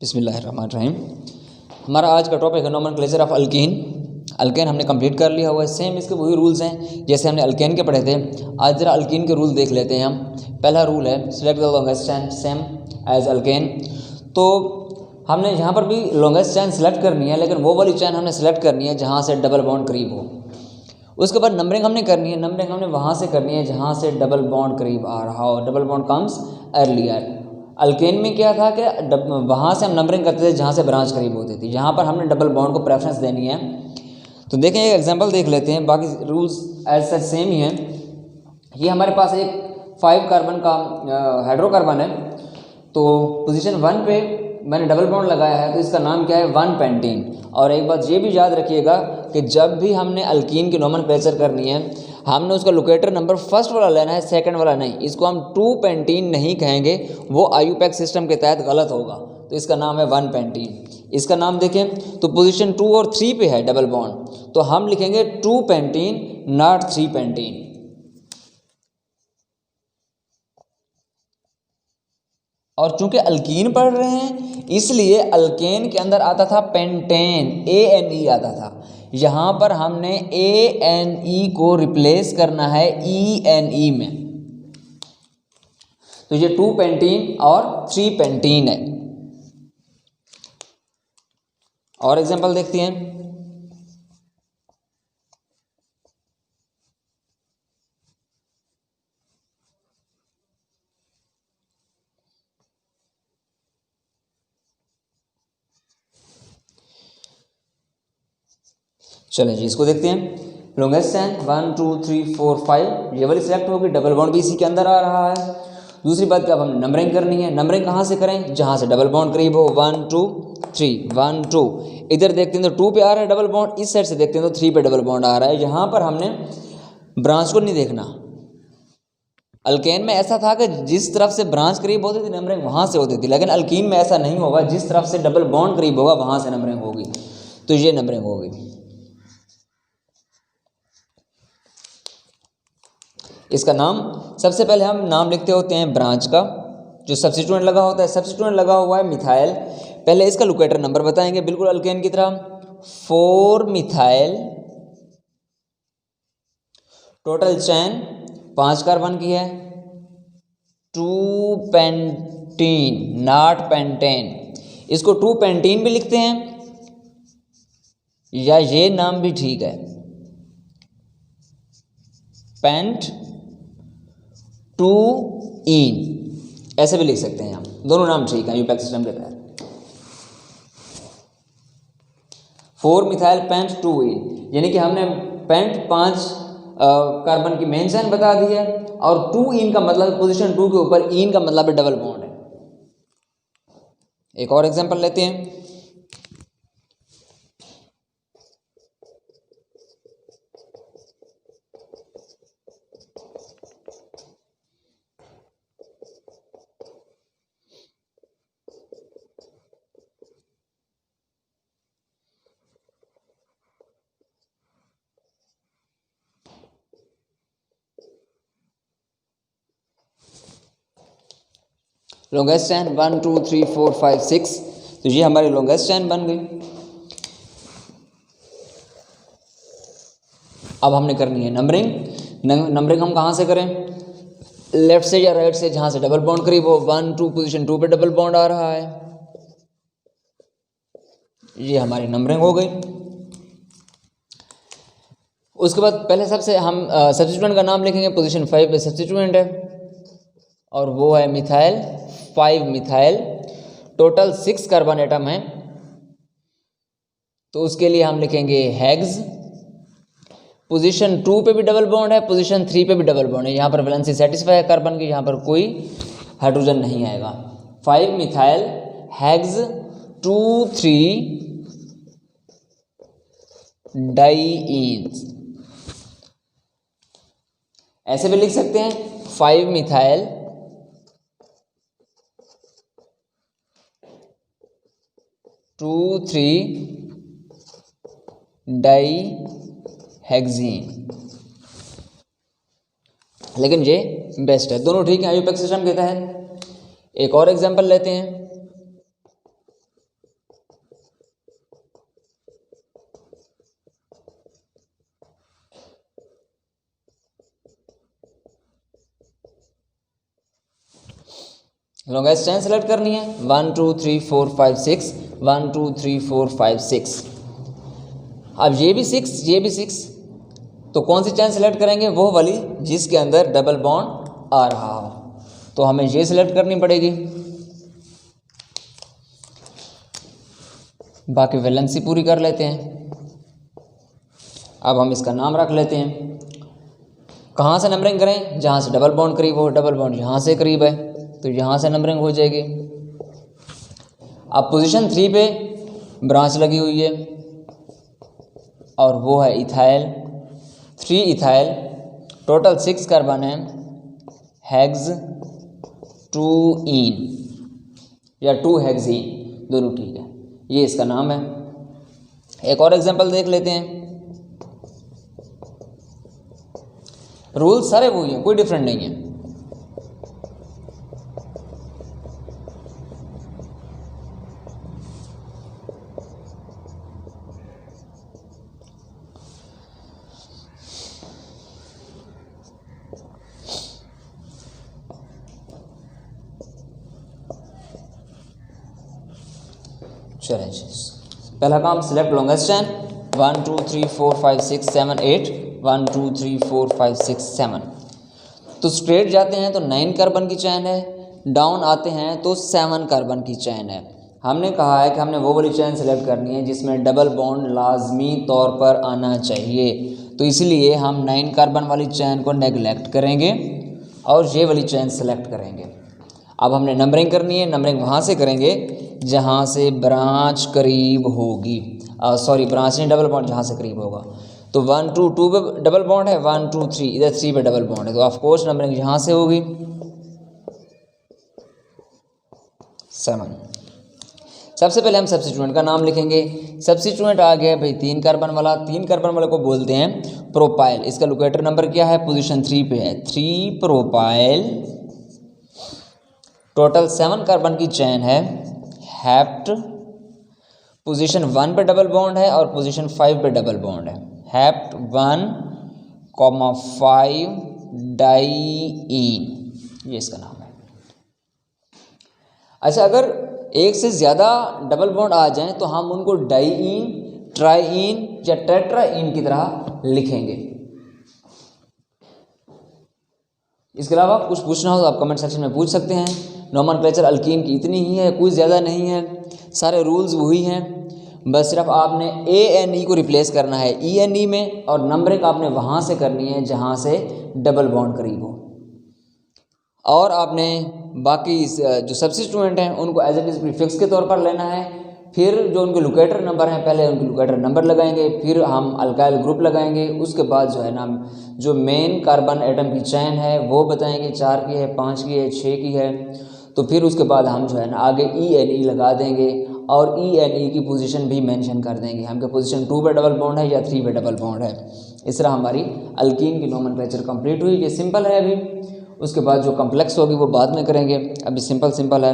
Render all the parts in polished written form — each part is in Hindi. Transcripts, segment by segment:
बिस्मिल्लाहिर्रहमानिर्रहीम। हमारा आज का टॉपिक है नोमेनक्लेचर ऑफ अल्कीन। अल्केन हमने कंप्लीट कर लिया हुआ है। सेम इसके वही रूल्स हैं जैसे हमने अल्केन के पढ़े थे। आज जरा अल्कीन के रूल देख लेते हैं हम। पहला रूल है select the longest chain same as alkane. तो हमने यहाँ पर भी लॉन्गेस्ट चेन सेलेक्ट करनी है, लेकिन वो वाली चेन हमने सेलेक्ट करनी है जहाँ से डबल बॉन्ड करीब हो। उसके बाद नंबरिंग हमने करनी है। नंबरिंग हमने वहाँ से करनी है जहाँ से डबल बॉन्ड करीब आ रहा हो। Double bond comes earlier. Alkane में क्या था कि वहाँ से हम नंबरिंग करते थे जहाँ से ब्रांच करीब होती थी। यहाँ पर हमने डबल बॉन्ड को प्रेफरेंस देनी है। तो देखें एक एग्जांपल देख लेते हैं, बाकी रूल्स एज सच सेम ही हैं। ये हमारे पास एक 5 कार्बन का हाइड्रोकार्बन है। तो पोजीशन 1 पे मैंने डबल बॉन्ड लगाया है, तो इसका नाम क्या है 1 पेंटीन। और एक बात ये भी याद रखिएगा कि जब भी हमने अल्कीन की नोमेनक्लेचर करनी है, हमने उसका लोकेटर नंबर फर्स्ट वाला लेना है, सेकंड वाला नहीं। इसको हम 2 पेंटीन नहीं कहेंगे, वो आईयूपैक सिस्टम के तहत गलत होगा। तो इसका नाम है 1 पेंटीन। इसका नाम देखें तो पोजीशन 2 और 3 पे है डबल बॉन्ड, तो हम लिखेंगे 2 पेंटीन नॉट 3 पेंटीन। और चूंकि अल्कीन पढ़ रहे हैं इसलिए अल्केन के अंदर आता था पेंटेन, ANE आता था। यहाँ पर हमने ANE को रिप्लेस करना है ENE में। तो ये 2 पेंटीन और 3 पेंटीन है। और एग्जांपल देखते हैं। चलें जी, इसको देखते हैं। लॉन्गेस्ट चेन 1 2 3 4 5 ये वाली सिलेक्ट होगी। डबल बॉन्ड भी इसी के अंदर आ रहा है। दूसरी बात क्या, अब हमें नंबरिंग करनी है। नंबरिंग कहाँ से करें, जहाँ से डबल बॉन्ड करीब हो। 1 2 3 1 2। इधर देखते हैं तो 2 पे आ रहा है डबल बॉन्ड, इस साइड से देखते हैं तो 3 पे डबल बॉन्ड आ रहा है। यहाँ पर हमने ब्रांच को नहीं देखना। अल्केन में ऐसा था कि जिस तरफ से ब्रांच करीब होती थी नंबरिंग वहाँ से होती थी, लेकिन अल्कीन में ऐसा नहीं होगा। जिस तरफ से डबल बॉन्ड करीब होगा वहाँ से नंबरिंग होगी। तो ये नंबरिंग होगी। इसका नाम सबसे पहले हम नाम लिखते होते हैं ब्रांच का, जो सब्स्टिट्यूएंट लगा होता है। सब्स्टिट्यूएंट लगा हुआ है मिथाइल। पहले इसका लोकेटर नंबर बताएंगे बिल्कुल अल्केन की तरह। 4 मिथाइल। टोटल चेन 5 कार्बन की है। 2 पेंटीन नॉट पेंटेन। इसको 2 पेंटीन भी लिखते हैं या ये नाम भी ठीक है, पेंट 2 इन, ऐसे भी लिख सकते हैं हम। दोनों नाम ठीक है यूपैक सिस्टम के तहत। 4 मिथाइल पेंट 2 इन, यानी कि हमने पेंट 5 कार्बन की मेन चेन बता दी है। और 2 इन का मतलब पोजीशन 2 के ऊपर इन का मतलब है डबल बॉन्ड है। एक और एग्जांपल लेते हैं। Longest chain 1 2 3 4 5 6। तो ये हमारी लॉन्गेस्ट चेन बन गई। अब हमने करनी है नंबरिंग। नंबरिंग हम कहाँ से करें, लेफ्ट से या राइट से, जहाँ से डबल बॉन्ड करीब हो। 1 2 पोजीशन 2 पे डबल बॉन्ड आ रहा है। ये हमारी नंबरिंग हो गई। उसके बाद पहले सबसे हम सब्स्टिट्यूएंट का नाम लिखेंगे। पोजीशन 5 पे सब्स्टिट्यूएंट है और वो है methyl 5 methyl. Total 6 carbon atom है, तो उसके लिए हम लिखेंगे हेक्स। पोजीशन 2 पे भी डबल बॉन्ड है, पोजीशन 3 पे भी डबल बॉन्ड है। यहाँ पर वैलेंसी सेटिस्फाई है कार्बन की, यहाँ पर कोई हाइड्रोजन नहीं आएगा। 5 मिथाइल हेक्स 2 3 डाइईन्स, ऐसे भी लिख सकते हैं। 5 मिथाइल 2 3 डाई हेक्सीन, लेकिन ये बेस्ट है। दोनों ठीक है आईयूपैक सिस्टम के तहत। एक और एग्जांपल लेते हैं। लॉन्गेस्ट चेन सेलेक्ट करनी है 1 2 3 4 5 6 1 2 3 4 5 6। अब ये भी 6 ये भी 6, तो कौन सी चेन सेलेक्ट करेंगे? वो वाली जिसके अंदर डबल बॉन्ड आ रहा हो, तो हमें ये सिलेक्ट करनी पड़ेगी। बाकी वैलेंसी पूरी कर लेते हैं। अब हम इसका नाम रख लेते हैं। कहाँ से नंबरिंग करें? जहाँ से डबल बॉन्ड करीब हो, डबल बॉन्ड यहाँ से करीब है तो यहाँ से नंबरिंग हो जाएगी। अब पोजीशन 3 पे ब्रांच लगी हुई है और वो है इथाइल, 3 इथाइल, टोटल 6 कार्बन है, हेक्स 2 इन या 2 हेक्सीन, दोनों ठीक है, ये इसका नाम है। एक और एग्जांपल देख लेते हैं। रूल सारे वही हैं, कोई डिफरेंट नहीं है। चलें, पहला काम सिलेक्ट लॉन्गेस्ट चेन 1 2 3 4 5 6 7 8 1 2 3 4 5 6 7। तो स्ट्रेट जाते हैं तो 9 कार्बन की चैन है, डाउन आते हैं तो 7 कार्बन की चैन है। हमने कहा है कि हमने वो वाली चैन सेलेक्ट करनी है जिसमें डबल बॉन्ड लाजमी तौर पर आना चाहिए, तो इसलिए हम 9 कार्बन वाली चैन को नेगलेक्ट करेंगे और ये वाली चैन सेलेक्ट करेंगे। अब हमने नंबरिंग करनी है, नंबरिंग वहाँ से करेंगे जहाँ से ब्रांच करीब होगी, सॉरी ब्रांच नहीं, डबल बॉन्ड जहाँ से करीब होगा। तो 1 2 2 पे डबल बॉन्ड है, 1 2 3 इधर 3 पे डबल बॉन्ड है, तो ऑफ कोर्स नंबरिंग यहाँ से होगी 7। सबसे पहले हम सब्स्टिट्यूएंट का नाम लिखेंगे। सब्स्टिट्यूएंट आ गया भाई 3 कार्बन वाला, 3 कार्बन वाले को बोलते हैं प्रोपाइल। इसका लोकेटर नंबर क्या है? पोजीशन 3 पे है, 3 प्रोपाइल। टोटल 7 कार्बन की चैन है, हेप्ट। पोजीशन 1 पे डबल बॉन्ड है और पोजीशन 5 पे डबल बॉन्ड है, हेप्ट 1, 5 डाईइन, ये इसका नाम है। अच्छा, अगर एक से ज़्यादा डबल बॉन्ड आ जाएं तो हम उनको डाईइन, ट्राईइन या टेट्राइन की तरह लिखेंगे। इसके अलावा कुछ पूछना हो तो आप कमेंट सेक्शन में पूछ सकते हैं। नोमेनक्लेचर अल्कीन की इतनी ही है, कोई ज़्यादा नहीं है, सारे रूल्स वही हैं, बस सिर्फ आपने ANE को रिप्लेस करना है ENE में, और नंबरिंग आपने वहाँ से करनी है जहाँ से डबल बॉन्ड करीब हो। और आपने बाकी जो सब्स्टिट्यूएंट हैं उनको एज इट इज़ प्रीफिक्स के तौर पर लेना है। फिर जो उनके लोकेटर नंबर हैं, पहले उनके लोकेटर नंबर लगाएंगे, फिर हम अल्काइल ग्रुप लगाएंगे, उसके बाद जो है ना जो मेन कार्बन एटम की चैन है वो बताएंगे, 4 की है, 5 की है, 6 की है। तो फिर उसके बाद हम जो है ना आगे ENE लगा देंगे और ENE की पोजीशन भी मेंशन कर देंगे, हम क्या पोजीशन 2 पे डबल बॉन्ड है या 3 पे डबल बॉन्ड है। इस तरह हमारी अल्कीन की नोमेनक्लेचर कंप्लीट हुई। ये सिंपल है अभी, उसके बाद जो कम्प्लेक्स होगी वो बाद में करेंगे, अभी सिंपल है।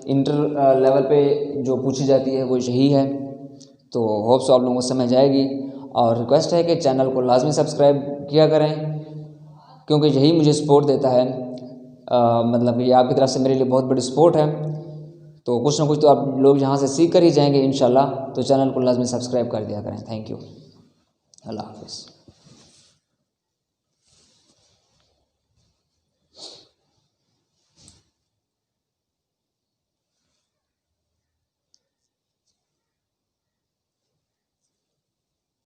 इंटर लेवल पे जो पूछी जाती है वो यही है। तो होप सो आप लोगों को समझ आएगी, और रिक्वेस्ट है कि चैनल को लाजमी सब्सक्राइब किया करें, क्योंकि यही मुझे सपोर्ट देता है। मतलब ये आपकी तरफ से मेरे लिए बहुत बड़ी सपोर्ट है। तो कुछ ना कुछ तो आप लोग यहाँ से सीख कर ही जाएंगे इंशाल्लाह। तो चैनल को लाजमी सब्सक्राइब कर दिया करें। थैंक यू, अल्लाह हाफ़िज़।